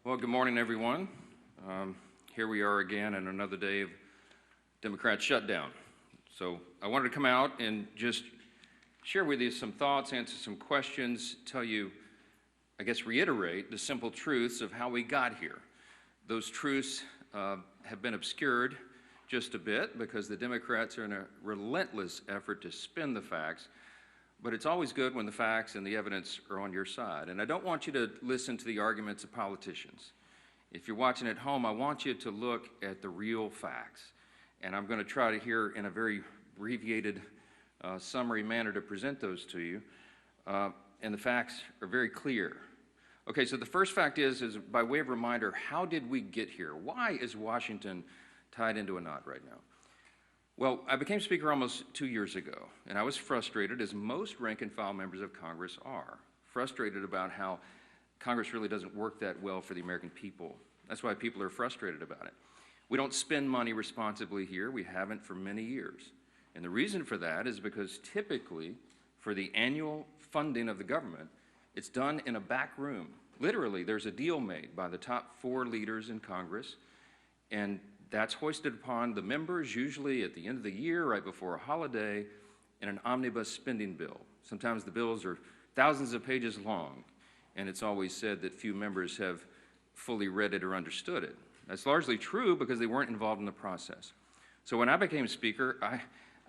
Well, good morning, everyone. Here we are again on another day of Democrat shutdown. So I wanted to come out and just share with you some thoughts, answer some questions, tell you, I guess, reiterate the simple truths of how we got here. Those truths have been obscured just a bit because the Democrats are in a relentless effort to spin the facts. But it's always good when the facts and the evidence are on your side. And I don't want you to listen to the arguments of politicians. If you're watching at home, I want you to look at the real facts. And I'm going to try to here in a very abbreviated summary manner to present those to you. And the facts are very clear. Okay, so the first fact is by way of reminder, how did we get here? Why is Washington tied into a knot right now? Well, I became Speaker almost 2 years ago, and I was frustrated, as most rank-and-file members of Congress are, frustrated about how Congress really doesn't work that well for the American people. That's why people are frustrated about it. We don't spend money responsibly here. We haven't for many years. And the reason for that is because typically, for the annual funding of the government, it's done in a back room. Literally, there's a deal made by the top 4 leaders in Congress, and that's hoisted upon the members, usually at the end of the year, right before a holiday, in an omnibus spending bill. Sometimes the bills are thousands of pages long, and it's always said that few members have fully read it or understood it. That's largely true because they weren't involved in the process. So when I became Speaker,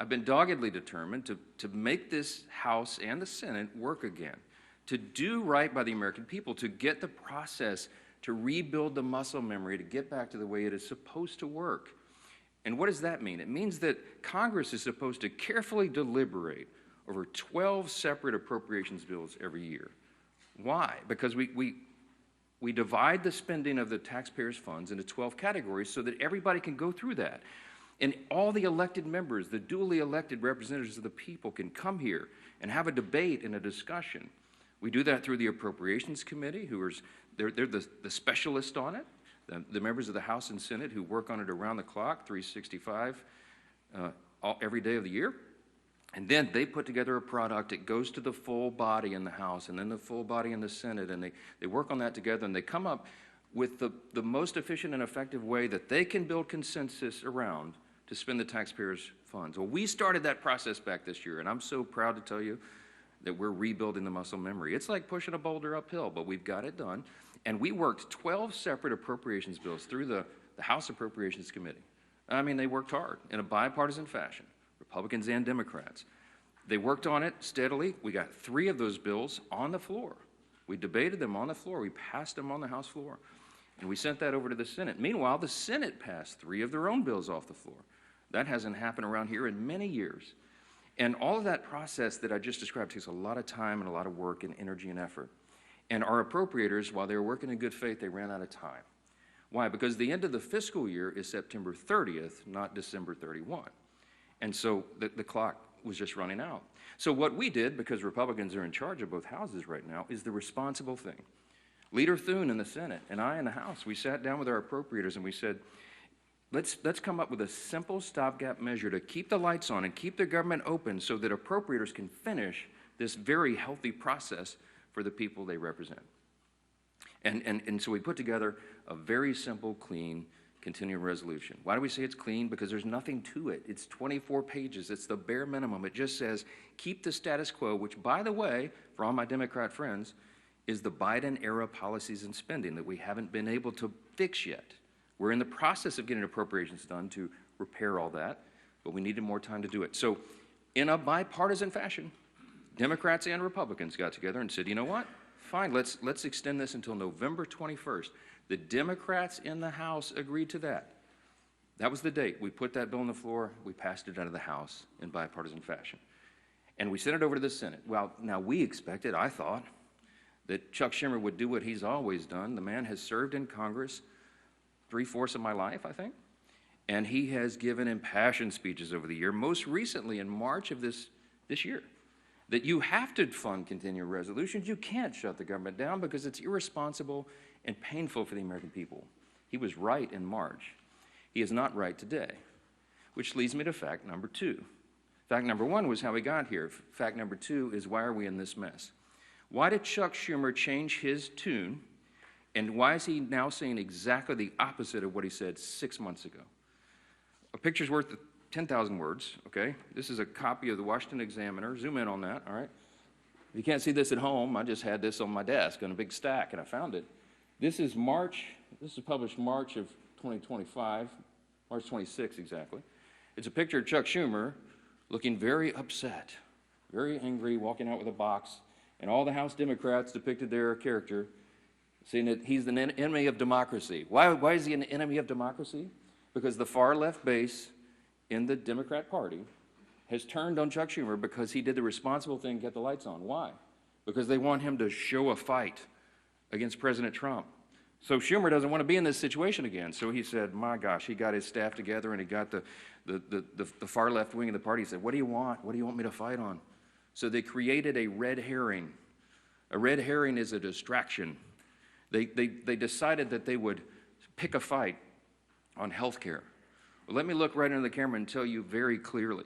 I've been doggedly determined to make this House and the Senate work again, to do right by the American people, to get the process to rebuild the muscle memory, to get back to the way it is supposed to work. And what does that mean? It means that Congress is supposed to carefully deliberate over 12 separate appropriations bills every year. Why? Because we divide the spending of the taxpayers' funds into 12 categories so that everybody can go through that. And all the elected members, the duly elected representatives of the people, can come here and have a debate and a discussion. We do that through the Appropriations Committee, they're the specialists on it, the members of the House and Senate who work on it around the clock, 365, every day of the year. And then they put together a product. It goes to the full body in the House and then the full body in the Senate, and they work on that together, and they come up with the most efficient and effective way that they can build consensus around to spend the taxpayers' funds. Well, we started that process back this year, and I'm so proud to tell you that we're rebuilding the muscle memory. It's like pushing a boulder uphill, but we've got it done. And we worked 12 separate appropriations bills through the House Appropriations Committee. I mean, they worked hard in a bipartisan fashion, Republicans and Democrats. They worked on it steadily. We got 3 of those bills on the floor. We debated them on the floor. We passed them on the House floor. And we sent that over to the Senate. Meanwhile, the Senate passed 3 of their own bills off the floor. That hasn't happened around here in many years. And all of that process that I just described takes a lot of time and a lot of work and energy and effort. And our appropriators, while they were working in good faith, they ran out of time. Why? Because the end of the fiscal year is September 30th, not December 31. And so the clock was just running out. So what we did, because Republicans are in charge of both houses right now, is the responsible thing. Leader Thune in the Senate and I in the House, we sat down with our appropriators and we said, let's come up with a simple stopgap measure to keep the lights on and keep the government open so that appropriators can finish this very healthy process for the people they represent. And so we put together a very simple, clean, continuing resolution. Why do we say it's clean? Because there's nothing to it. It's 24 pages. It's the bare minimum. It just says, keep the status quo, which, by the way, for all my Democrat friends, is the Biden-era policies and spending that we haven't been able to fix yet. We're in the process of getting appropriations done to repair all that, but we needed more time to do it. So in a bipartisan fashion, Democrats and Republicans got together and said, you know what? Fine, let's extend this until November 21st. The Democrats in the House agreed to that. That was the date. We put that bill on the floor. We passed it out of the House in bipartisan fashion. And we sent it over to the Senate. Well, now we expected, I thought, that Chuck Schumer would do what he's always done. The man has served in Congress 3/4 of my life, I think. And he has given impassioned speeches over the year, most recently in March of this year, that you have to fund continuing resolutions. You can't shut the government down because it's irresponsible and painful for the American people. He was right in March. He is not right today, which leads me to fact number 2. Fact number 1 was how we got here. Fact number 2 is why are we in this mess? Why did Chuck Schumer change his tune And why is he now saying exactly the opposite of what he said 6 months ago? A picture's worth 10,000 words, okay? This is a copy of the Washington Examiner. Zoom in on that, all right? If you can't see this at home, I just had this on my desk on a big stack, and I found it. This is published March of 2025, March 26 exactly. It's a picture of Chuck Schumer looking very upset, very angry, walking out with a box, and all the House Democrats depicted their character, saying that he's an enemy of democracy. Why is he an enemy of democracy? Because the far left base in the Democrat Party has turned on Chuck Schumer because he did the responsible thing, get the lights on. Why? Because they want him to show a fight against President Trump. So Schumer doesn't want to be in this situation again. So he said, my gosh, he got his staff together and he got the far left wing of the party. He said, what do you want? What do you want me to fight on? So they created a red herring. A red herring is a distraction. They decided that they would pick a fight on health care. Well, let me look right into the camera and tell you very clearly,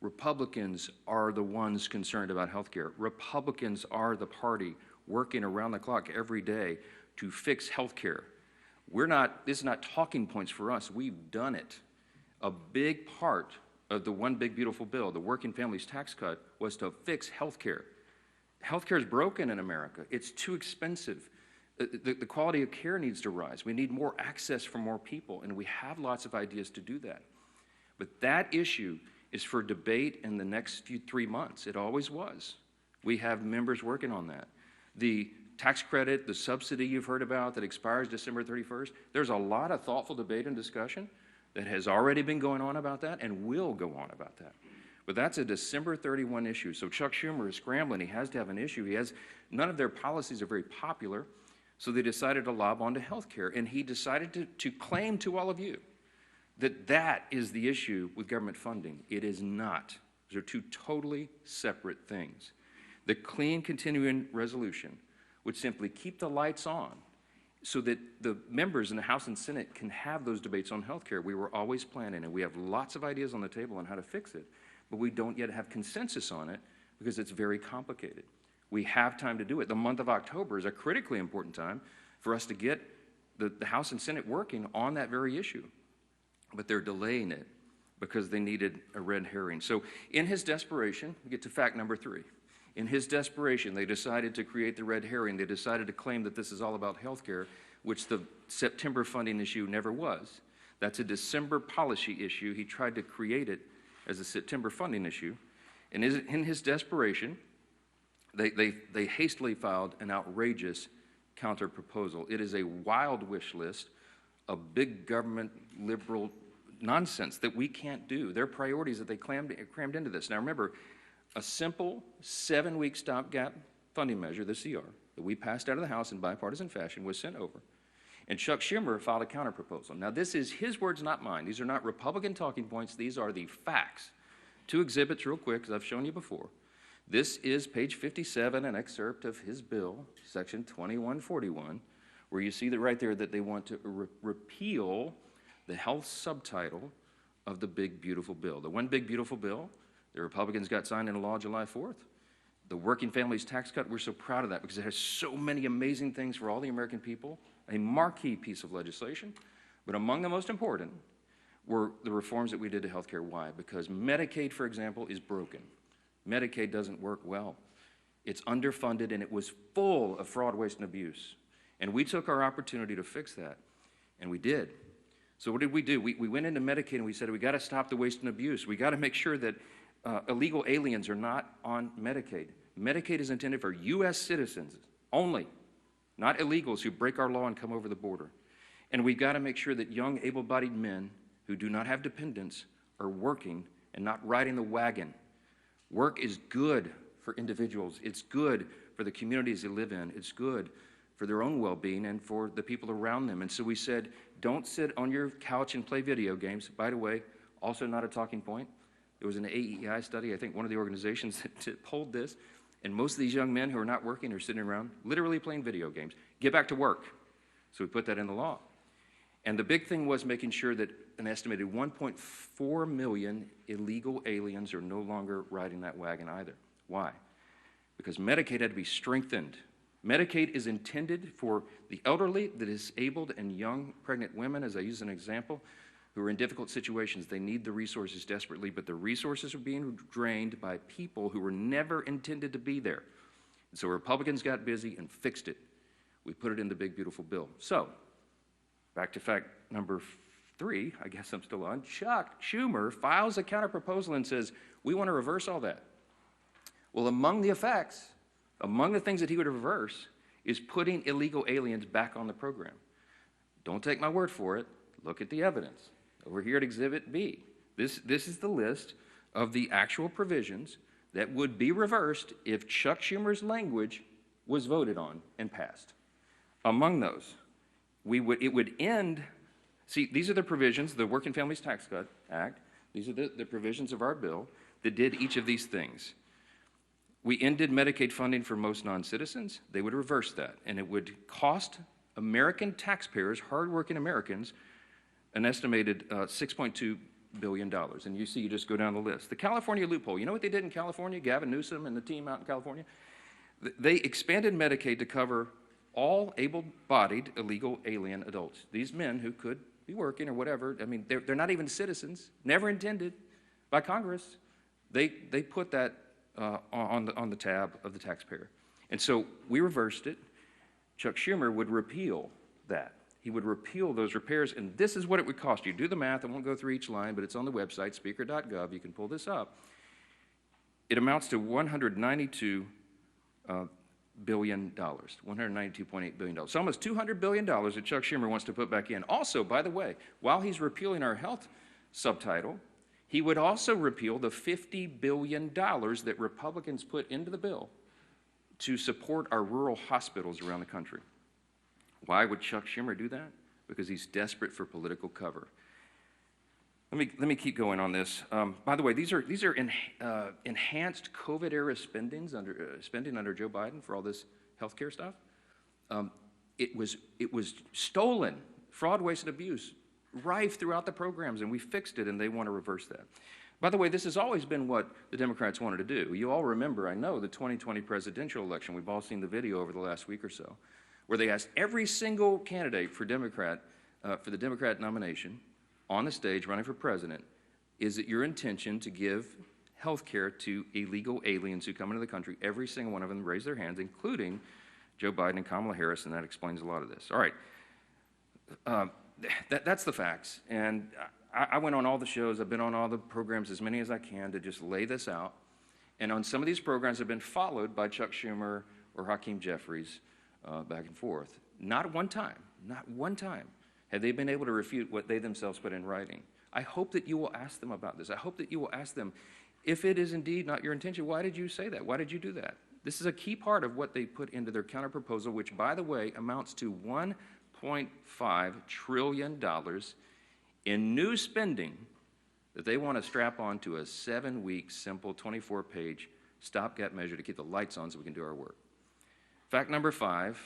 Republicans are the ones concerned about health care. Republicans are the party working around the clock every day to fix health care. This is not talking points for us. We've done it. A big part of the One Big Beautiful Bill, the Working Families Tax Cut, was to fix health care. Health care is broken in America. It's too expensive. The quality of care needs to rise. We need more access for more people, and we have lots of ideas to do that. But that issue is for debate in the next 3 months. It always was. We have members working on that. The tax credit, the subsidy you've heard about that expires December 31st, there's a lot of thoughtful debate and discussion that has already been going on about that and will go on about that. But that's a December 31 issue. So Chuck Schumer is scrambling. He has to have an issue. None of their policies are very popular. So they decided to lob onto health care, and he decided to claim to all of you that that is the issue with government funding. It is not. Those are two totally separate things. The clean continuing resolution would simply keep the lights on so that the members in the House and Senate can have those debates on health care. We were always planning, and we have lots of ideas on the table on how to fix it, but we don't yet have consensus on it because it's very complicated. We have time to do it. The month of October is a critically important time for us to get the House and Senate working on that very issue. But they're delaying it because they needed a red herring. So in his desperation, we get to fact number 3. In his desperation, they decided to create the red herring. They decided to claim that this is all about health care, which the September funding issue never was. That's a December policy issue. He tried to create it as a September funding issue. And in his desperation, they hastily filed an outrageous counter-proposal. It is a wild wish list of big government liberal nonsense that we can't do. Their priorities that they crammed into this. Now remember, a simple 7-week stopgap funding measure, the CR, that we passed out of the House in bipartisan fashion was sent over. And Chuck Schumer filed a counter-proposal. Now this is his words, not mine. These are not Republican talking points. These are the facts. 2 exhibits real quick, as I've shown you before. This is page 57, an excerpt of his bill, section 2141, where you see that right there that they want to repeal the health subtitle of the Big Beautiful Bill. The One Big Beautiful Bill, the Republicans got signed into law July 4th. The Working Families Tax Cut, we're so proud of that because it has so many amazing things for all the American people, a marquee piece of legislation. But among the most important were the reforms that we did to health care. Why? Because Medicaid, for example, is broken. Medicaid doesn't work well. It's underfunded, and it was full of fraud, waste, and abuse. And we took our opportunity to fix that, and we did. So what did we do? We went into Medicaid, and we said, we got to stop the waste and abuse. We got to make sure that illegal aliens are not on Medicaid. Medicaid is intended for U.S. citizens only, not illegals who break our law and come over the border. And we've got to make sure that young, able-bodied men who do not have dependents are working and not riding the wagon. Work is good for individuals. It's good for the communities they live in. It's good for their own well-being and for the people around them. And so we said, don't sit on your couch and play video games. By the way, also not a talking point. There was an AEI study, I think one of the organizations that polled this, and most of these young men who are not working are sitting around literally playing video games. Get back to work. So we put that in the law. And the big thing was making sure that an estimated 1.4 million illegal aliens are no longer riding that wagon either. Why? Because Medicaid had to be strengthened. Medicaid is intended for the elderly, the disabled, and young pregnant women, as I use an example, who are in difficult situations. They need the resources desperately, but the resources are being drained by people who were never intended to be there. And so Republicans got busy and fixed it. We put it in the big, beautiful bill. So, back to fact number 3, I guess I'm still on. Chuck Schumer files a counterproposal and says, we want to reverse all that. Well, among the effects, among the things that he would reverse is putting illegal aliens back on the program. Don't take my word for it. Look at the evidence. Over here at Exhibit B. This is the list of the actual provisions that would be reversed if Chuck Schumer's language was voted on and passed. Among those, it would end, see, these are the provisions, the Working Families Tax Cut Act, these are the provisions of our bill that did each of these things. We ended Medicaid funding for most non-citizens. They would reverse that, and it would cost American taxpayers, hardworking Americans, an estimated $6.2 billion. And you see, you just go down the list. The California loophole, you know what they did in California? Gavin Newsom and the team out in California? They expanded Medicaid to cover all able-bodied illegal alien adults. These men who could be working or whatever, I mean, they're not even citizens, never intended by Congress. They put that on the tab of the taxpayer. And so we reversed it. Chuck Schumer would repeal that. He would repeal those repairs, and this is what it would cost you. Do the math. I won't go through each line, but it's on the website, speaker.gov. You can pull this up. It amounts to $192 billion, $192.8 billion. So almost $200 billion that Chuck Schumer wants to put back in. Also, by the way, while he's repealing our health subtitle, he would also repeal the $50 billion that Republicans put into the bill to support our rural hospitals around the country. Why would Chuck Schumer do that? Because he's desperate for political cover. Let me keep going on this. By the way, these are enhanced COVID-era spending under Joe Biden for all this healthcare stuff. It was stolen, fraud, waste, and abuse, rife throughout the programs, and we fixed it, and they want to reverse that. By the way, this has always been what the Democrats wanted to do. You all remember, I know, the 2020 presidential election. We've all seen the video over the last week or so, where they asked every single candidate for the Democrat nomination on the stage running for president, is it your intention to give health care to illegal aliens who come into the country? Every single one of them raised their hands, including Joe Biden and Kamala Harris, and that explains a lot of this. All right, that's the facts. And I went on all the shows. I've been on all the programs, as many as I can, to just lay this out. And on some of these programs have been followed by Chuck Schumer or Hakeem Jeffries back and forth. Not one time have they been able to refute what they themselves put in writing. I hope that you will ask them about this. I hope that you will ask them, if it is indeed not your intention, why did you say that? Why did you do that? This is a key part of what they put into their counterproposal, which, by the way, amounts to $1.5 trillion in new spending that they want to strap onto a 7-week, simple, 24-page stopgap measure to keep the lights on so we can do our work. Fact number 5,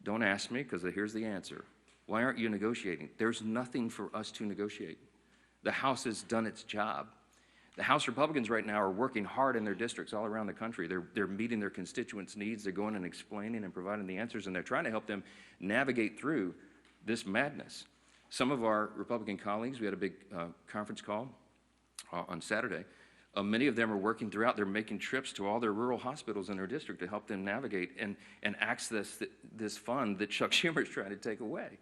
don't ask me, because here's the answer. Why aren't you negotiating? There's nothing for us to negotiate. The House has done its job. The House Republicans right now are working hard in their districts all around the country. They're meeting their constituents' needs. They're going and explaining and providing the answers, and they're trying to help them navigate through this madness. Some of our Republican colleagues, we had a big conference call on Saturday. Many of them are working throughout. They're making trips to all their rural hospitals in their district to help them navigate and access this fund that Chuck Schumer is trying to take away.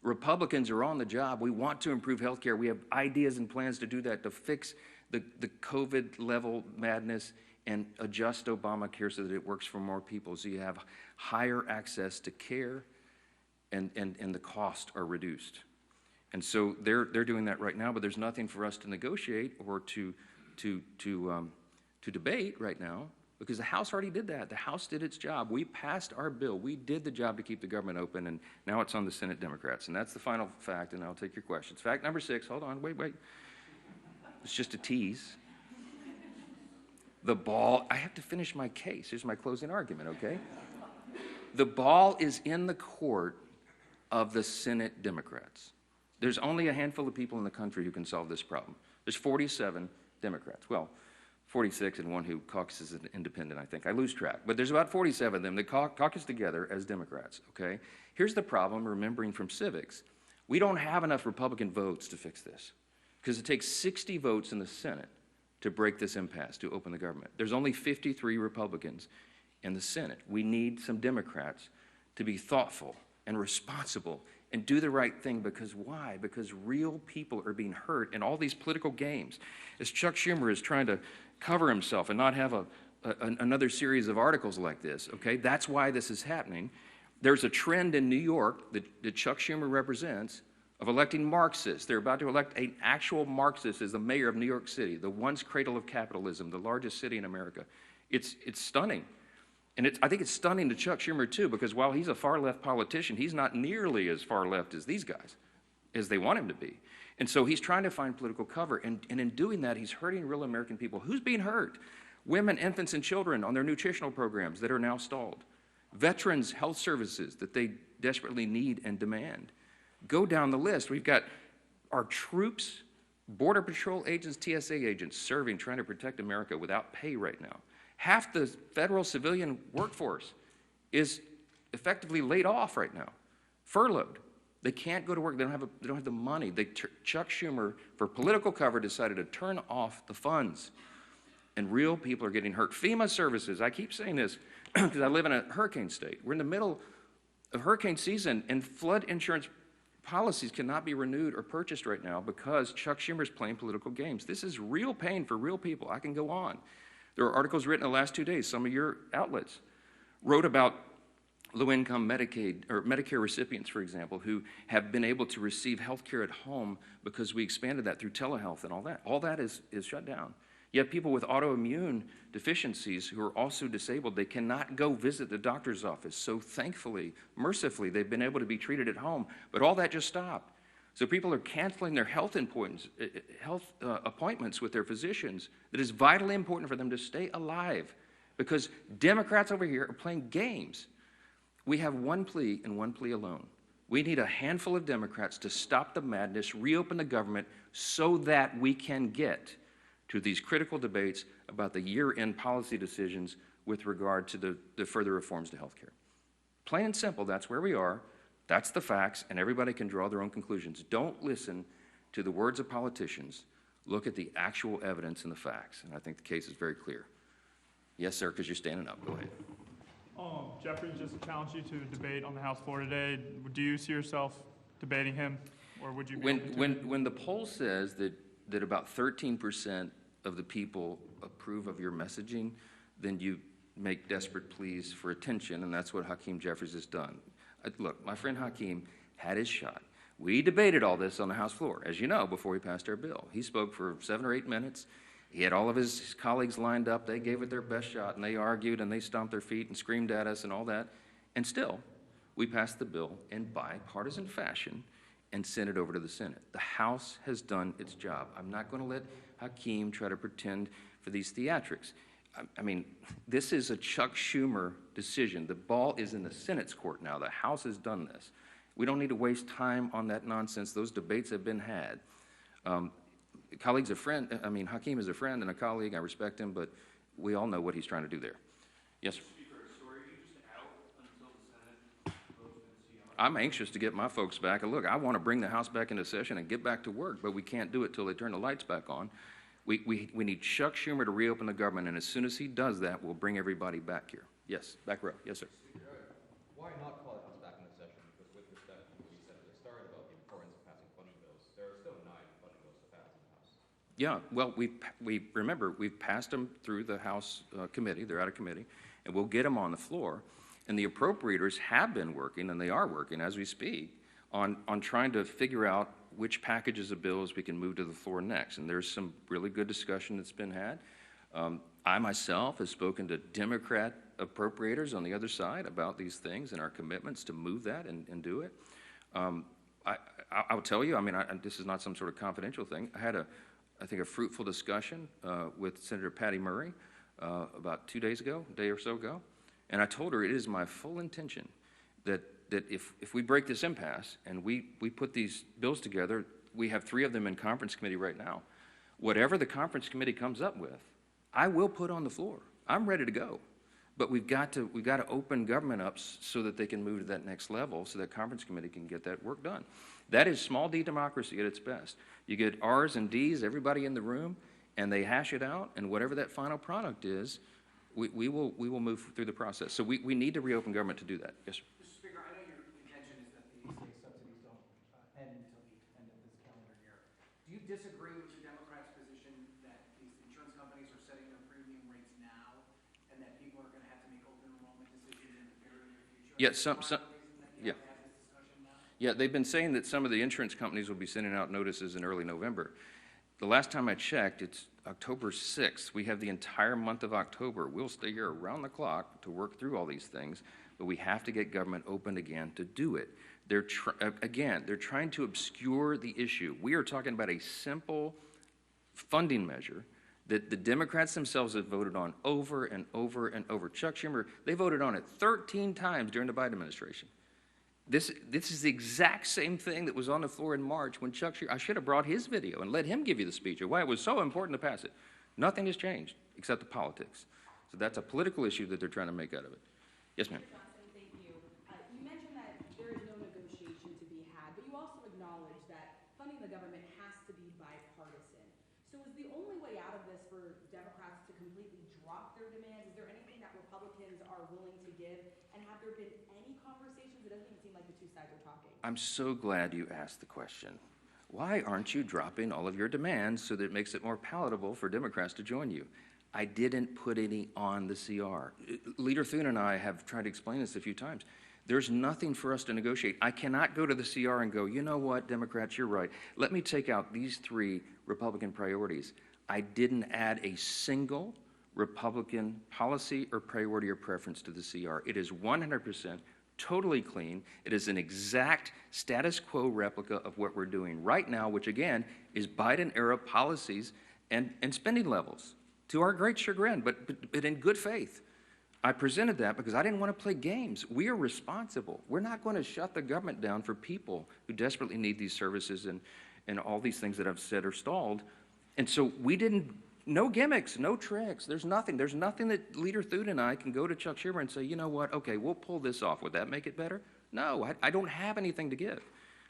Republicans are on the job. We want to improve health care. We have ideas and plans to do that, to fix the COVID level madness and adjust Obamacare so that it works for more people, so you have higher access to care and the costs are reduced. And so they're doing that right now, but there's nothing for us to negotiate or to debate right now, because the House already did that. The House did its job. We passed our bill. We did the job to keep the government open, and now it's on the Senate Democrats. And that's the final fact, and I'll take your questions. Fact number 6, hold on, wait. It's just a tease. The ball, I have to finish my case. Here's my closing argument, okay? The ball is in the court of the Senate Democrats. There's only a handful of people in the country who can solve this problem. There's 47 Democrats. Well, 46 and one who caucuses as an independent, I think. I lose track. But there's about 47 of them that caucus together as Democrats, okay? Here's the problem, remembering from civics. We don't have enough Republican votes to fix this because it takes 60 votes in the Senate to break this impasse, to open the government. There's only 53 Republicans in the Senate. We need some Democrats to be thoughtful and responsible and do the right thing, because why? Because real people are being hurt in all these political games. As Chuck Schumer is trying to cover himself and not have another series of articles like this, okay? That's why this is happening. There's a trend in New York that Chuck Schumer represents of electing Marxists. They're about to elect an actual Marxist as the mayor of New York City, the once cradle of capitalism, the largest city in America. It's stunning. And I think it's stunning to Chuck Schumer, too, because while he's a far-left politician, he's not nearly as far-left as these guys, as they want him to be. And so he's trying to find political cover, and in doing that, he's hurting real American people. Who's being hurt? Women, infants, and children on their nutritional programs that are now stalled. Veterans' health services that they desperately need and demand. Go down the list. We've got our troops, Border Patrol agents, TSA agents serving, trying to protect America without pay right now. Half the federal civilian workforce is effectively laid off right now, furloughed. They can't go to work. They don't have the money. Chuck Schumer, for political cover, decided to turn off the funds, and real people are getting hurt. FEMA services. I keep saying this because I live in a hurricane state. We're in the middle of hurricane season, and flood insurance policies cannot be renewed or purchased right now because Chuck Schumer's playing political games. This is real pain for real people. I can go on. There are articles written in the last 2 days. Some of your outlets wrote about low-income Medicaid or Medicare recipients, for example, who have been able to receive health care at home because we expanded that through telehealth and all that. All that is shut down. You have people with autoimmune deficiencies who are also disabled. They cannot go visit the doctor's office. So thankfully, mercifully, they've been able to be treated at home. But all that just stopped. So people are canceling their health appointments with their physicians that is vitally important for them to stay alive, because Democrats over here are playing games. We have one plea and one plea alone. We need a handful of Democrats to stop the madness, reopen the government, so that we can get to these critical debates about the year-end policy decisions with regard to the further reforms to health care. Plain and simple, that's where we are. That's the facts, and everybody can draw their own conclusions. Don't listen to the words of politicians. Look at the actual evidence and the facts, and I think the case is very clear. Yes, sir, because you're standing up. Go ahead. Jeffrey just challenged you to debate on the House floor today. Do you see yourself debating him, or would you be when the poll says that about 13% of the people approve of your messaging, then you make desperate pleas for attention, and that's what Hakeem Jeffries has done. Look, my friend Hakeem had his shot. We debated all this on the House floor, as you know, before we passed our bill. He spoke for 7 or 8 minutes. He had all of his colleagues lined up. They gave it their best shot, and they argued, and they stomped their feet and screamed at us and all that. And still, we passed the bill in bipartisan fashion and sent it over to the Senate. The House has done its job. I'm not going to let Hakeem try to pretend for these theatrics. I mean, this is a Chuck Schumer decision. The ball is in the Senate's court now. The House has done this. We don't need to waste time on that nonsense. Those debates have been had. Hakeem is a friend and a colleague. I respect him, but we all know what he's trying to do there. Yes, sir. I'm anxious to get my folks back. And look, I want to bring the House back into session and get back to work, but we can't do it till they turn the lights back on. We need Chuck Schumer to reopen the government, and as soon as he does that, we'll bring everybody back here. Yes, back row. Yes, sir. Why not call the House back into session? Because with respect to what you said at the start about the importance of passing funding bills, there are still 9 funding bills to pass in the House. Yeah, well, we've passed them through the House committee. They're out of committee, and we'll get them on the floor. And the appropriators have been working, and they are working as we speak, on trying to figure out which packages of bills we can move to the floor next. And there's some really good discussion that's been had. I myself have spoken to Democrat appropriators on the other side about these things and our commitments to move that and do it. I'll tell you, this is not some sort of confidential thing. I had I think a fruitful discussion with Senator Patty Murray about 2 days ago, a day or so ago. And I told her it is my full intention that if we break this impasse and we put these bills together, we have 3 of them in conference committee right now. Whatever the conference committee comes up with, I will put on the floor. I'm ready to go. But we've got to open government up so that they can move to that next level, so that conference committee can get that work done. That is small d democracy at its best. You get R's and D's, everybody in the room, and they hash it out, and whatever that final product is, we will move through the process. So we need to reopen government to do that. Yes, sir. Mr. Speaker, I know your intention is that the ACA subsidies don't end until the end of this calendar year. Do you disagree with the Democrats' position that these insurance companies are setting their premium rates now and that people are going to have to make open enrollment decisions in the very near future? Yeah, Yeah, they've been saying that some of the insurance companies will be sending out notices in early November. The last time I checked, it's October 6th. We have the entire month of October. We'll stay here around the clock to work through all these things, but we have to get government open again to do it. They're trying to obscure the issue. We are talking about a simple funding measure that the Democrats themselves have voted on over and over and over. Chuck Schumer, they voted on it 13 times during the Biden administration. This is the exact same thing that was on the floor in March when Chuck Schumer, I should have brought his video and let him give you the speech of why it was so important to pass it. Nothing has changed except the politics. So that's a political issue that they're trying to make out of it. Yes, ma'am. Thank you. You mentioned that there is no negotiation to be had, but you also acknowledge that funding the government has to be bipartisan. So is the only way out of this for Democrats to completely drop their demands? Is there anything that Republicans are willing to give? And have there been any conversations? It doesn't even seem like the two sides are talking. I'm so glad you asked the question. Why aren't you dropping all of your demands so that it makes it more palatable for Democrats to join you? I didn't put any on the CR. Leader Thune and I have tried to explain this a few times. There's nothing for us to negotiate. I cannot go to the CR and go, you know what, Democrats, you're right. Let me take out these 3 Republican priorities. I didn't add a single Republican policy or priority or preference to the CR. It is 100% totally clean. It is an exact status quo replica of what we're doing right now, which again is Biden-era policies and spending levels, to our great chagrin, but in good faith. I presented that because I didn't want to play games. We are responsible. We're not going to shut the government down for people who desperately need these services and all these things that I've said are stalled. And so we didn't, no gimmicks, no tricks. There's nothing that Leader Thune and I can go to Chuck Schumer and say, you know what, okay, we'll pull this off. Would that make it better? No, I don't have anything to give.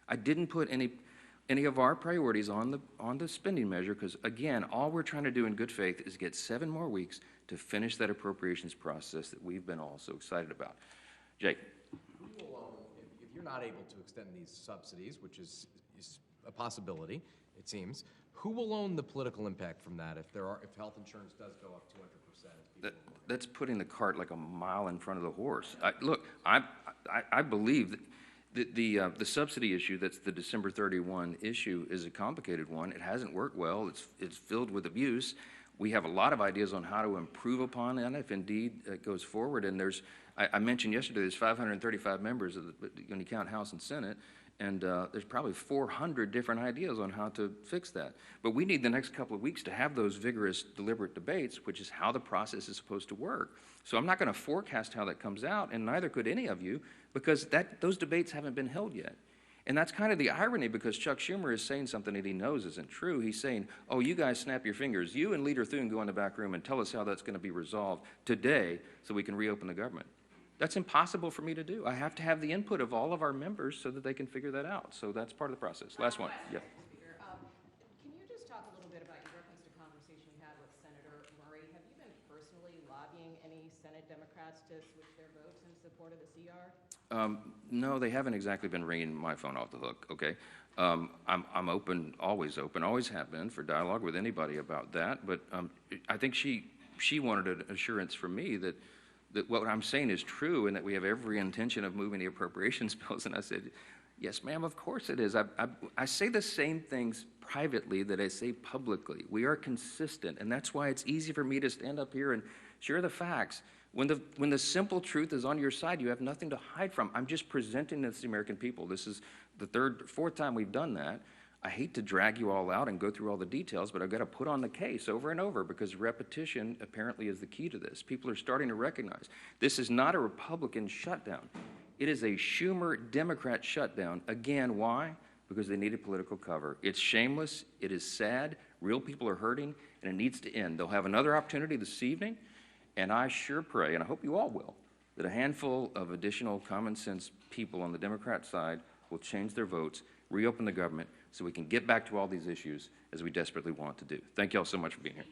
I didn't put any of our priorities on the spending measure because, again, all we're trying to do in good faith is get 7 more weeks to finish that appropriations process that we've been all so excited about. Jake. Who will, if you're not able to extend these subsidies, which is a possibility, it seems, who will own the political impact from that if health insurance does go up 200%? That's putting the cart like a mile in front of the horse. I believe that the subsidy issue, that's the December 31 issue, is a complicated one. It hasn't worked well. It's filled with abuse. We have a lot of ideas on how to improve upon that if indeed it goes forward. And I mentioned yesterday, there's 535 members when you count House and Senate, and there's probably 400 different ideas on how to fix that. But we need the next couple of weeks to have those vigorous, deliberate debates, which is how the process is supposed to work. So I'm not going to forecast how that comes out, and neither could any of you, because those debates haven't been held yet. And that's kind of the irony, because Chuck Schumer is saying something that he knows isn't true. He's saying, oh, you guys snap your fingers. You and Leader Thune go in the back room and tell us how that's going to be resolved today so we can reopen the government. That's impossible for me to do. I have to have the input of all of our members so that they can figure that out. So that's part of the process. Last one. Yeah. Speaker, can you just talk a little bit about your reference to conversation you had with Senator Murray? Have you been personally lobbying any Senate Democrats to switch their votes in support of the CR? No, they haven't exactly been ringing my phone off the hook, okay? I'm open, always have been, for dialogue with anybody about that, but I think she wanted an assurance from me that what I'm saying is true and that we have every intention of moving the appropriations bills, and I said, yes, ma'am, of course it is. I say the same things privately that I say publicly. We are consistent, and that's why it's easy for me to stand up here and share the facts. When the simple truth is on your side, you have nothing to hide from. I'm just presenting this to the American people. This is the fourth time we've done that. I hate to drag you all out and go through all the details, but I've got to put on the case over and over because repetition apparently is the key to this. People are starting to recognize this is not a Republican shutdown. It is a Schumer Democrat shutdown. Again, why? Because they needed political cover. It's shameless. It is sad. Real people are hurting. And and it needs to end. They'll have another opportunity this evening, and I sure pray, and I hope you all will, that a handful of additional common-sense people on the Democrat side will change their votes, reopen the government, so we can get back to all these issues as we desperately want to do. Thank you all so much for being here.